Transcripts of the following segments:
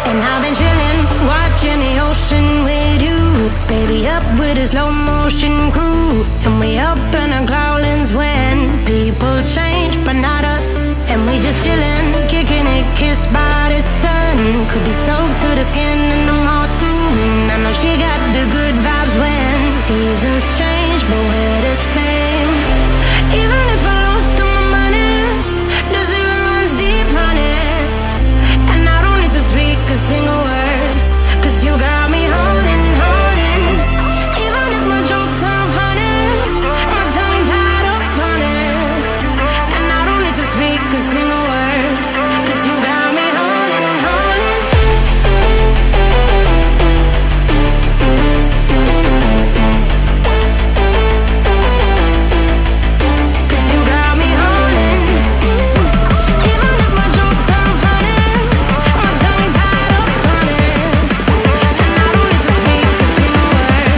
And I've been chillin', watching the ocean with you. Baby, up with a slow motion crew. And we up in our growlings when people change, but not us. And we just chillin', kicking it, kissed by the sun. Could be soaked to the skin in the mall soon. I know she got the good vibes when seasons change, but we're the same. Even if I lost all my money, the zero runs deep, honey. And I don't need to speak a single word, 'cause you got me holding, holding. Even if my jokes aren't funny, my tongue tied up on it. And I don't need to speak a single word, 'cause you got me holding, holding. 'Cause you got me holding. Even if my jokes aren't funny, my tongue tied up on it. And I don't need to speak a single word,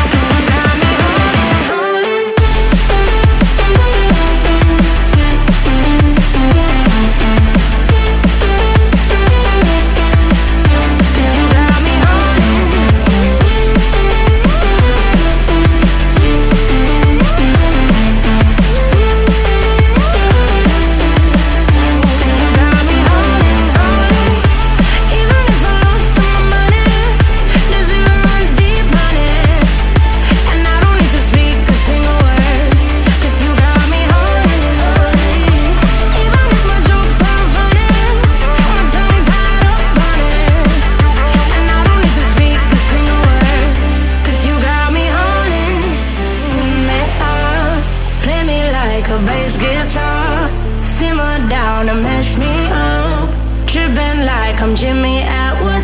'cause you got me holding, holding. 'Cause you got me holding. Got me holding, holding. Even if I lost all my money, the zero runs deep, honey. And I don't need to speak a single word, 'cause you got me holding, holding. Even if my jokes aren't funny, my tongue tied up on it. And I don't need to speak a single word, 'cause you got me holding me up. Play me like a bass guitar, simmer down and mash me up. Tripping like I'm Jimmy at work.